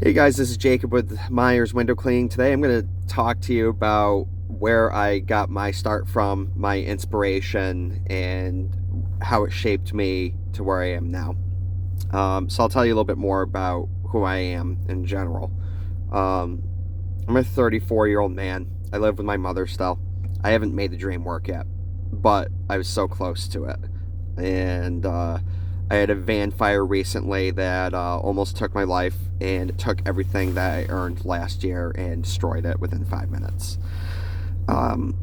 Hey guys, this is Jacob with Myers Window Cleaning. Today I'm going to talk to you about where I got my start from, my inspiration, and how it shaped me to where I am now. So I'll tell you a little bit more about who I am in general. Um, I'm a 34-year-old man. I live with my mother still. I haven't made the dream work yet, but I was so close to it. And I had a van fire recently that almost took my life, and it took everything that I earned last year and destroyed it within 5 minutes. Um,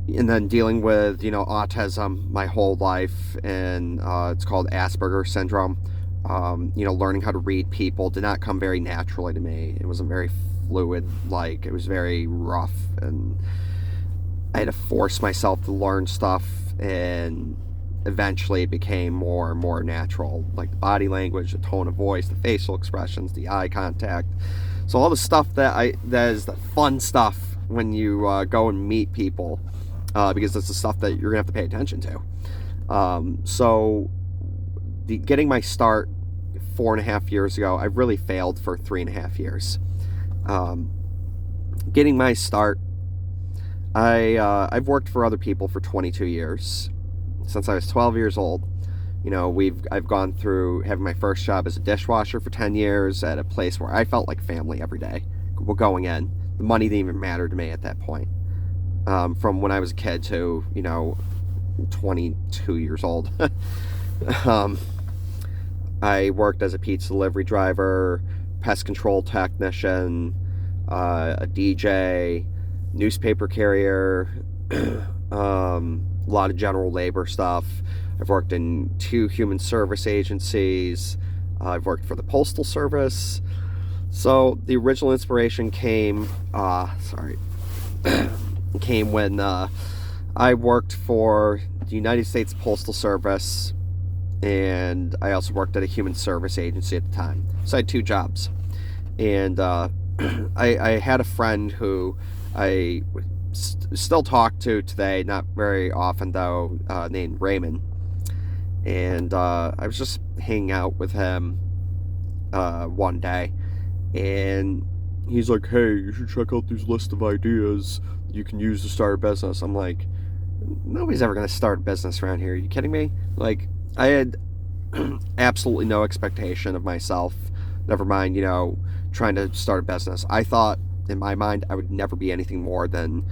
and then dealing with autism my whole life, and it's called Asperger syndrome. Learning how to read people did not come very naturally to me. It wasn't very fluid. Like, it was very rough, and I had to force myself to learn stuff, and eventually it became more and more natural, like the body language, the tone of voice, the facial expressions, the eye contact. So all the stuff that is the fun stuff when you go and meet people, because that's the stuff that you're gonna have to pay attention to. Getting my start 4.5 years ago, I really failed for 3.5 years. Getting my start, I've worked for other people for 22 years. Since I was 12 years old. I've gone through having my first job as a dishwasher for 10 years at a place where I felt like family every day. Going in, the money didn't even matter to me at that point. From when I was a kid to 22 years old. um, I worked as a pizza delivery driver, pest control technician, a DJ, newspaper carrier. A lot of general labor stuff. I've worked in 2 human service agencies. I've worked for the Postal Service. So the original inspiration came when I worked for the United States Postal Service, and I also worked at a human service agency at the time. So I had 2 jobs. And I had a friend who I still talk to today, not very often though, named Raymond. And I was just hanging out with him one day, and he's like, "Hey, you should check out these list of ideas you can use to start a business." I'm like, nobody's ever going to start a business around here. Are you kidding me? Like, I had absolutely no expectation of myself, never mind trying to start a business. I thought in my mind I would never be anything more than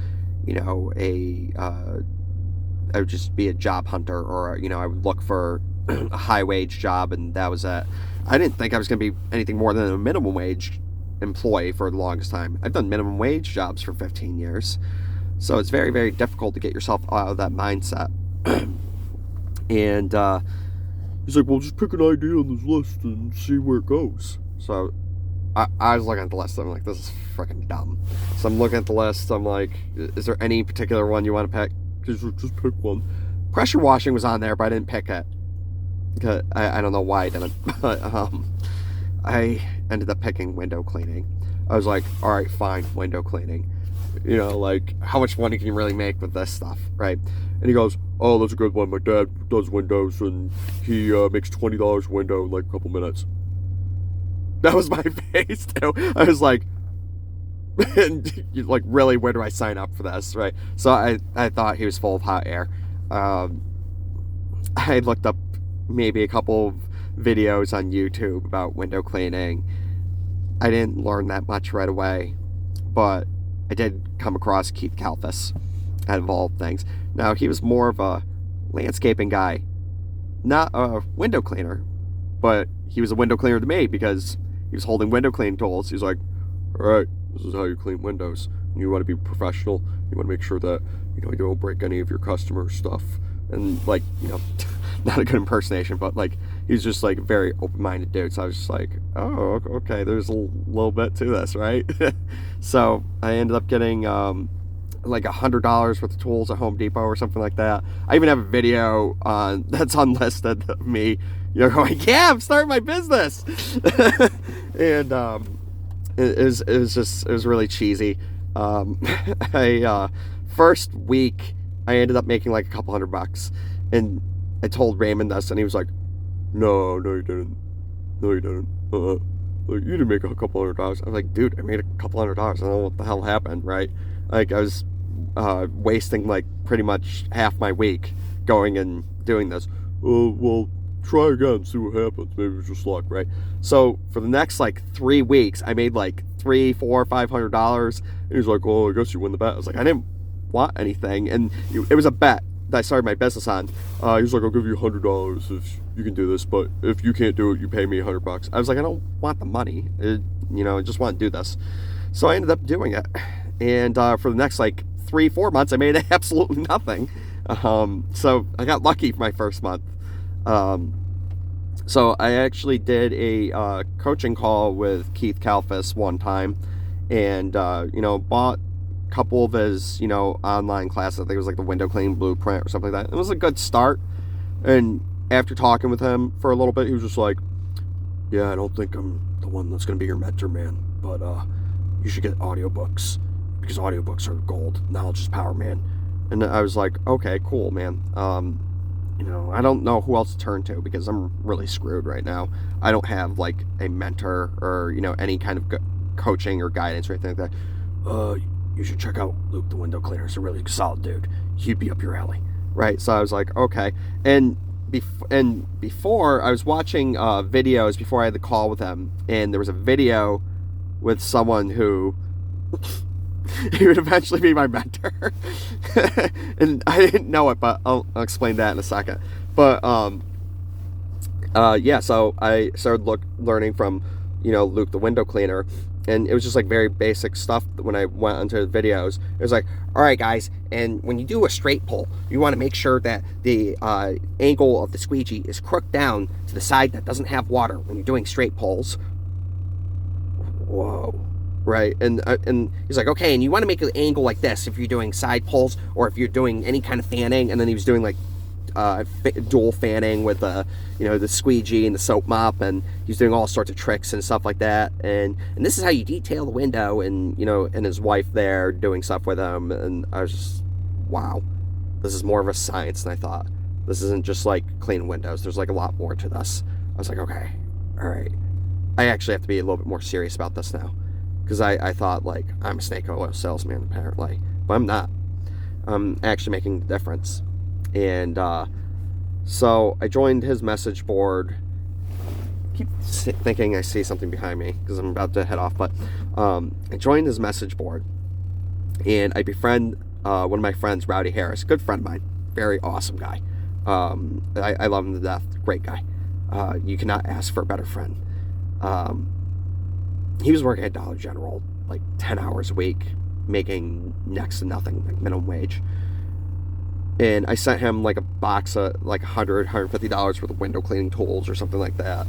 I would just be a job hunter, or I would look for a high wage job, and that was it. I didn't think I was going to be anything more than a minimum wage employee for the longest time. I've done minimum wage jobs for 15 years, so it's very, very difficult to get yourself out of that mindset. And he's like, "Well, just pick an idea on this list and see where it goes." So I was looking at the list. I'm like, this is freaking dumb. So I'm looking at the list. I'm like, is there any particular one you want to pick? Just pick one. Pressure washing was on there, but I didn't pick it. I don't know why I didn't. But I ended up picking window cleaning. I was like, all right, fine, window cleaning. Like, how much money can you really make with this stuff, right? And he goes, "Oh, that's a good one. My dad does windows, and he makes $20 a window in like a couple minutes." That was my face too. I was like, like, really, where do I sign up for this, right? So I thought he was full of hot air. I looked up maybe a couple of videos on YouTube about window cleaning. I didn't learn that much right away, but I did come across Keith Kalfas, out of all things. Now, he was more of a landscaping guy, not a window cleaner, but he was a window cleaner to me because he was holding window cleaning tools. He's like, "All right, this is how you clean windows. You want to be professional. You want to make sure that you don't break any of your customer stuff." And like, not a good impersonation, but like, he's just like a very open-minded dude. So I was just like, oh, okay, there's a little bit to this, right? So I ended up getting like $100 worth of tools at Home Depot or something like that. I even have a video that's unlisted of me, going, "Yeah, I'm starting my business." And it was really cheesy. I first week I ended up making like a couple $100, and I told Raymond this, and he was like, "No, no, you didn't. No, you didn't. like, you didn't make a couple $100. I was like, dude, I made a couple $100. I don't know what the hell happened, right? Like, I was wasting like pretty much half my week going and doing this. Well, try again, see what happens. Maybe it's just luck, right? So for the next like 3 weeks, I made like $300, $400, $500. And he's like, well, I guess you win the bet. I was like, I didn't want anything, and it was a bet that I started my business on. He was like, I'll give you $100 if you can do this, but if you can't do it, you pay me $100. I was like, I don't want the money. I just want to do this. So I ended up doing it, and for the next like 3-4 months, I made absolutely nothing. So I got lucky for my first month. So I actually did a coaching call with Keith Kalfas one time, and bought a couple of his online classes. I think it was like the window cleaning blueprint or something like that. It was a good start, and after talking with him for a little bit, he was just like, yeah, I don't think I'm the one that's going to be your mentor, man, but you should get audiobooks, because audiobooks are gold. Knowledge is power, man. And I was like, okay, cool, man. I don't know who else to turn to, because I'm really screwed right now. I don't have like a mentor or any kind of coaching or guidance or anything like that. You should check out Luke the window cleaner. He's a really solid dude. He'd be up your alley, right? So I was like, okay. And before I was watching videos before I had the call with him, and there was a video with someone who he would eventually be my mentor. And I didn't know it, but I'll explain that in a second. But so I started learning from Luke the window cleaner, and it was just like very basic stuff. When I went onto the videos, it was like, all right guys, and when you do a straight pull, you want to make sure that the angle of the squeegee is crooked down to the side that doesn't have water when you're doing straight pulls. Whoa. Right, and he's like, okay, and you want to make an angle like this if you're doing side pulls, or if you're doing any kind of fanning. And then he was doing like dual fanning with the squeegee and the soap mop, and he's doing all sorts of tricks and stuff like that. And this is how you detail the window, and and his wife there doing stuff with him. And I was just, wow, this is more of a science than I thought. This isn't just like cleaning windows. There's like a lot more to this. I was like, okay, all right, I actually have to be a little bit more serious about this now. Because I thought, like, I'm a snake oil salesman, apparently. But I'm not. I'm actually making a difference. And so I joined his message board. I keep thinking I see something behind me because I'm about to head off. But I joined his message board. And I befriend one of my friends, Rowdy Harris. Good friend of mine. Very awesome guy. I love him to death. Great guy. You cannot ask for a better friend. He was working at Dollar General like 10 hours a week, making next to nothing, like minimum wage. And I sent him like a box of like $150 worth of window cleaning tools or something like that.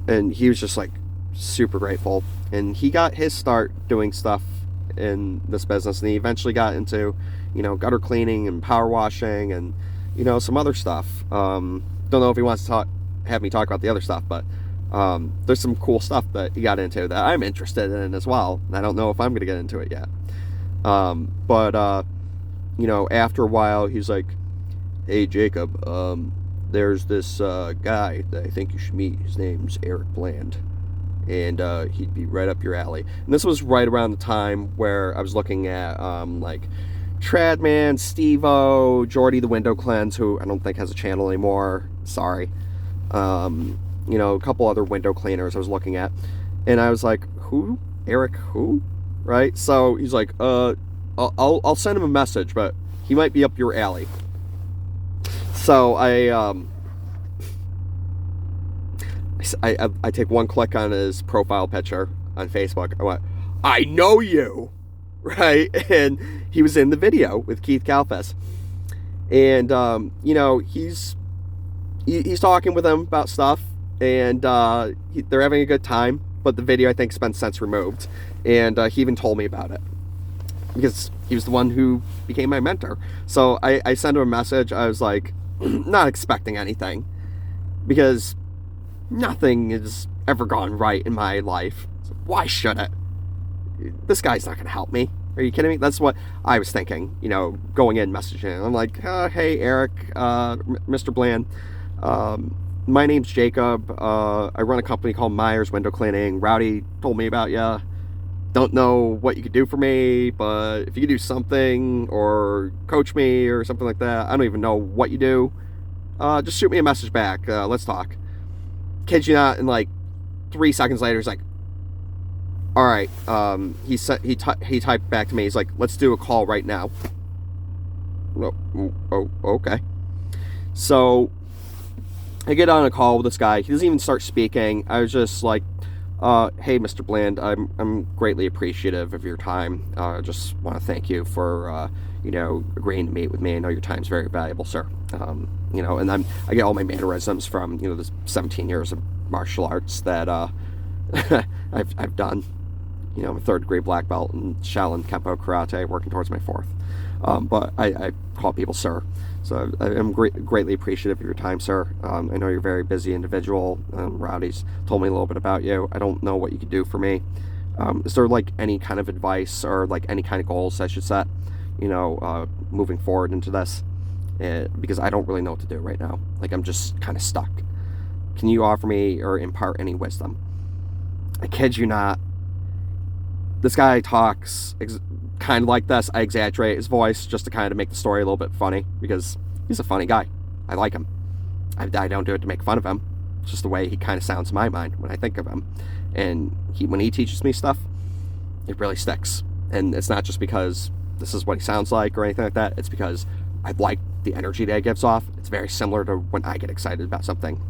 And he was just like super grateful. And he got his start doing stuff in this business. And he eventually got into, gutter cleaning and power washing and, some other stuff. Don't know if he wants to have me talk about the other stuff, but there's some cool stuff that he got into that I'm interested in as well. I don't know if I'm going to get into it yet. But after a while, he's like, hey, Jacob, there's this guy that I think you should meet. His name's Eric Bland. And he'd be right up your alley. And this was right around the time where I was looking at like Tradman, Steve-O, Jordy the Window Cleanse, who I don't think has a channel anymore. Sorry. A couple other window cleaners I was looking at, and I was like, who? Eric who? Right? So he's like, I'll send him a message, but he might be up your alley. So I take one click on his profile picture on Facebook. I went, I know you, right? And he was in the video with Keith Kalfas, and he's talking with him about stuff. And they're having a good time, but the video I think has been since removed. And he even told me about it because he was the one who became my mentor. So I sent him a message. I was like, not expecting anything, because nothing has ever gone right in my life. So why should it? This guy's not going to help me. Are you kidding me? That's what I was thinking, going in messaging. I'm like, hey, Eric, Mr. Bland, My name's Jacob. I run a company called Myers Window Cleaning. Rowdy told me about ya. Don't know what you could do for me, but if you could do something or coach me or something like that, I don't even know what you do. Just shoot me a message back. Let's talk. Kid you not, and like 3 seconds later, he's like, all right. He typed back to me. He's like, let's do a call right now. Oh, okay. So I get on a call with this guy. He doesn't even start speaking. I was just like, hey, Mr. Bland, I'm greatly appreciative of your time. I just want to thank you for, agreeing to meet with me. I know your time's very valuable, sir. And I get all my mannerisms from, the 17 years of martial arts that I've done. I'm a 3rd-degree black belt in Shaolin Kempo Karate, working towards my 4th. But I call people sir. So I'm greatly appreciative of your time, sir. I know you're a very busy individual. Rowdy's told me a little bit about you. I don't know what you could do for me. Is there like any kind of advice or like any kind of goals I should set, moving forward into this? Because I don't really know what to do right now. Like, I'm just kind of stuck. Can you offer me or impart any wisdom? I kid you not. This guy talks kind of like this. I exaggerate his voice just to kind of make the story a little bit funny because he's a funny guy. I like him. I don't do it to make fun of him. It's just the way he kind of sounds in my mind when I think of him. And when he teaches me stuff, it really sticks. And it's not just because this is what he sounds like or anything like that. It's because I like the energy that he gives off. It's very similar to when I get excited about something.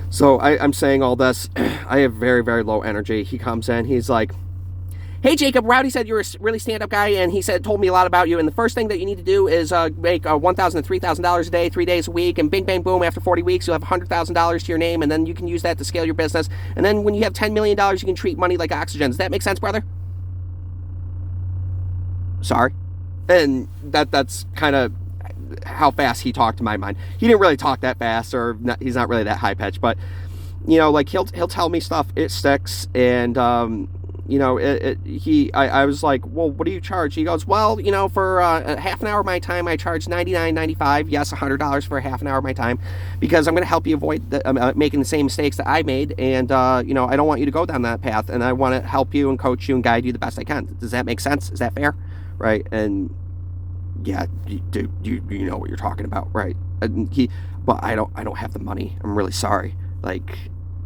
So I'm saying all this. I have very, very low energy. He comes in. He's like, hey, Jacob, Rowdy said you're a really stand-up guy, and he told me a lot about you, and the first thing that you need to do is make $1,000 to $3,000 a day, 3 days a week, and bing, bang, boom, after 40 weeks, you'll have $100,000 to your name, and then you can use that to scale your business, and then when you have $10 million, you can treat money like oxygen. Does that make sense, brother? Sorry. And that's kind of how fast he talked to my mind. He didn't really talk that fast, or he's not really that high-pitched, but, like, he'll tell me stuff, it sticks, and, I was like, well, what do you charge? He goes, well, for a half an hour of my time, I charge $99.95. Yes, $100 for a half an hour of my time, because I'm going to help you avoid making the same mistakes that I made. And, I don't want you to go down that path. And I want to help you and coach you and guide you the best I can. Does that make sense? Is that fair? Right. And yeah, dude, you know what you're talking about. Right. But I don't have the money. I'm really sorry. Like,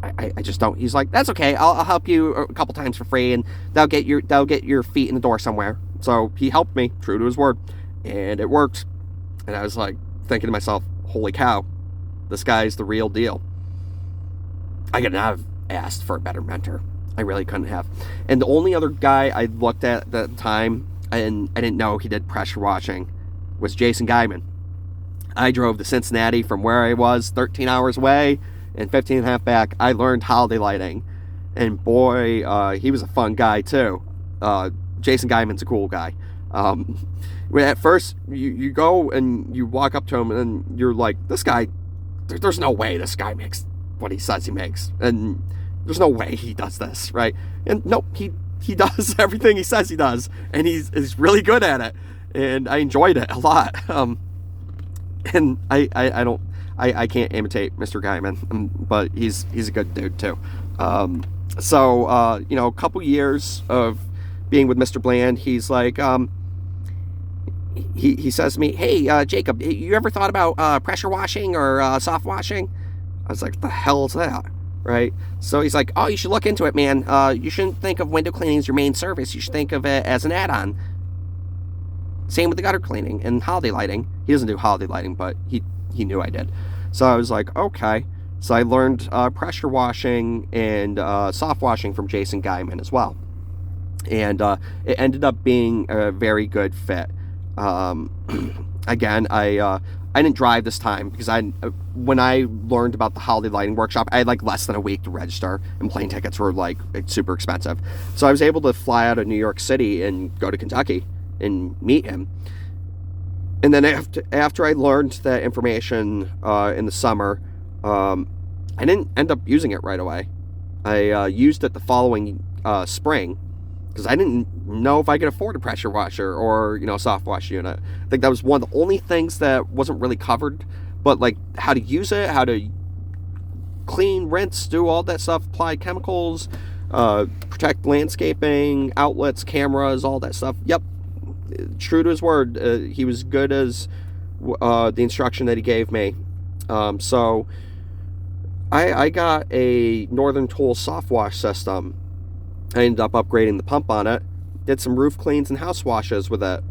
I just don't. He's like, that's okay. I'll help you a couple times for free, and they'll get your feet in the door somewhere. So he helped me, true to his word, and it worked. And I was like thinking to myself, holy cow, this guy's the real deal. I could not have asked for a better mentor. I really couldn't have. And the only other guy I looked at the time, and I didn't know he did pressure washing, was Jason Guyman. I drove to Cincinnati from where I was, 13 hours away, and 15 and a half back. I learned holiday lighting, and boy, he was a fun guy too. Jason Guyman's a cool guy. At first, you go and you walk up to him, and you're like, this guy, there's no way this guy makes what he says he makes, and there's no way he does this, right? And nope, he does everything he says he does, and he's really good at it, and I enjoyed it a lot. And I can't imitate Mr. Guyman, but he's a good dude too. A couple years of being with Mr. Bland, he's like, he says to me, hey, Jacob, you ever thought about pressure washing or soft washing? I was like, what the hell is that? Right? So he's like, oh, you should look into it, man. You shouldn't think of window cleaning as your main service. You should think of it as an add-on. Same with the gutter cleaning and holiday lighting. He doesn't do holiday lighting, but he knew I did. So I was like, okay. So I learned pressure washing and soft washing from Jason Guyman as well. And it ended up being a very good fit. Again, I didn't drive this time because when I learned about the holiday lighting workshop, I had like less than a week to register, and plane tickets were like super expensive. So I was able to fly out of New York City and go to Kentucky and meet him. And then after I learned that information in the summer, I didn't end up using it right away. I used it the following spring because I didn't know if I could afford a pressure washer or soft wash unit. I think that was one of the only things that wasn't really covered. But like how to use it, how to clean, rinse, do all that stuff, apply chemicals, protect landscaping, outlets, cameras, all that stuff. Yep, true to his word. He was good as the instruction that he gave me. So I got a Northern Tool soft wash system. I ended up upgrading the pump on it, did some roof cleans and house washes with it.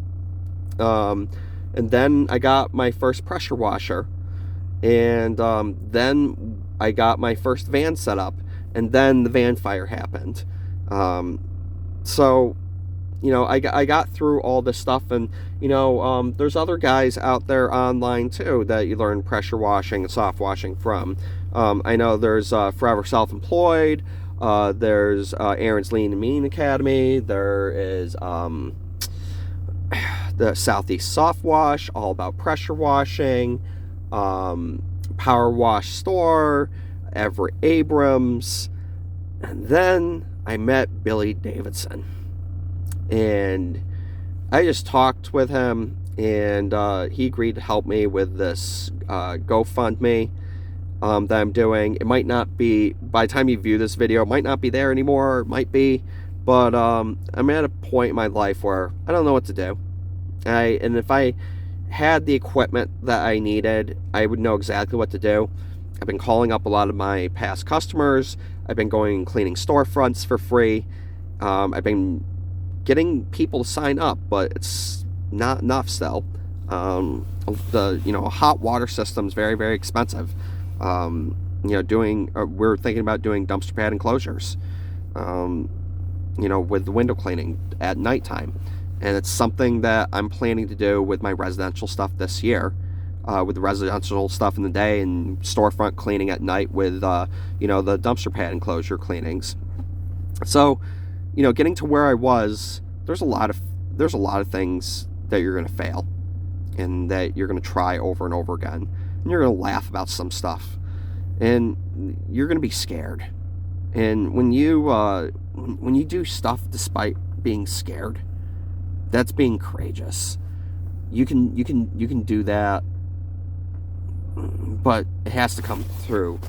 And then I got my first pressure washer. And then I got my first van set up. And then the van fire happened. So, you know, I got through all this stuff. And, you know, there's other guys out there online, too, that you learn pressure washing and soft washing from. I know there's Forever Self-Employed. There's Aaron's Lean and Mean Academy. There is the Southeast Soft Wash, all about pressure washing. Power Wash Store, Everett Abrams. And then I met Billy Davidson. And I just talked with him, and he agreed to help me with this GoFundMe that I'm doing. It might not be, by the time you view this video, it might not be there anymore, it might be, but I'm at a point in my life where I don't know what to do. And if I had the equipment that I needed, I would know exactly what to do. I've been calling up a lot of my past customers. I've been going and cleaning storefronts for free. I've been getting people to sign up, but it's not enough still. The hot water system is very, very expensive. We're thinking about doing dumpster pad enclosures, with the window cleaning at nighttime. And it's something that I'm planning to do with my residential stuff this year, with the residential stuff in the day and storefront cleaning at night with, the dumpster pad enclosure cleanings. So, getting to where I was, there's a lot of things that you're going to fail and that you're going to try over and over again. And you're going to laugh about some stuff. And you're going to be scared. And when you do stuff despite being scared, that's being courageous. You can do that, but it has to come through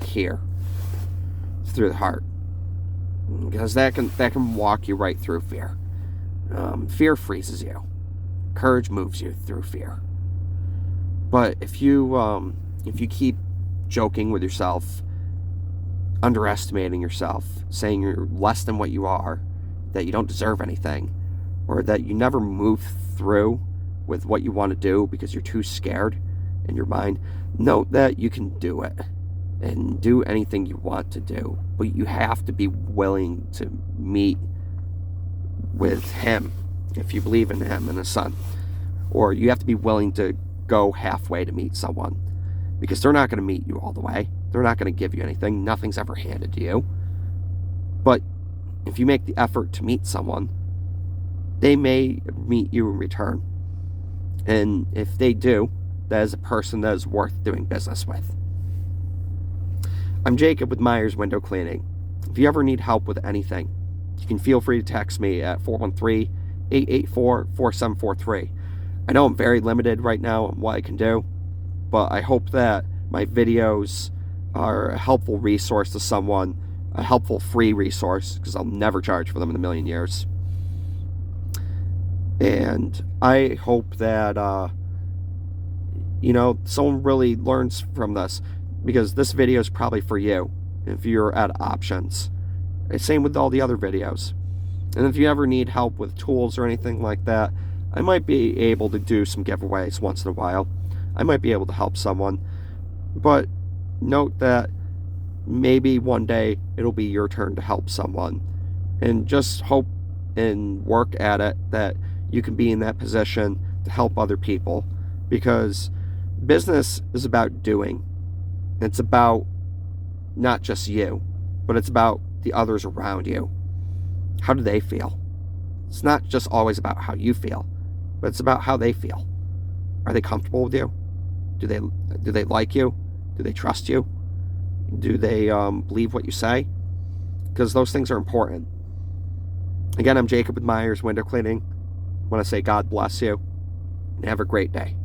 here, through the heart, because that can walk you right through fear. Fear freezes you. Courage moves you through fear. But if you keep joking with yourself, underestimating yourself, saying you're less than what you are, that you don't deserve anything, or that you never move through with what you want to do because you're too scared in your mind, note that you can do it and do anything you want to do, but you have to be willing to meet with him if you believe in him and his son, or you have to be willing to go halfway to meet someone, because they're not going to meet you all the way. They're not going to give you anything. Nothing's ever handed to you. But if you make the effort to meet someone, they may meet you in return. And if they do, that is a person that is worth doing business with. I'm Jacob with Myers Window Cleaning. If you ever need help with anything, you can feel free to text me at 413-884-4743. I know I'm very limited right now on what I can do, but I hope that my videos are a helpful resource to someone, a helpful free resource, because I'll never charge for them in a million years. And I hope that, someone really learns from this, because this video is probably for you if you're at options. Same with all the other videos. And if you ever need help with tools or anything like that, I might be able to do some giveaways once in a while. I might be able to help someone. But note that maybe one day it'll be your turn to help someone. And just hope and work at it that you can be in that position to help other people. Because business is about doing. It's about not just you, but it's about the others around you. How do they feel? It's not just always about how you feel, but it's about how they feel. Are they comfortable with you? Do they like you? Do they trust you? Do they believe what you say? Because those things are important. Again, I'm Jacob with Myers Window Cleaning. I want to say God bless you and have a great day.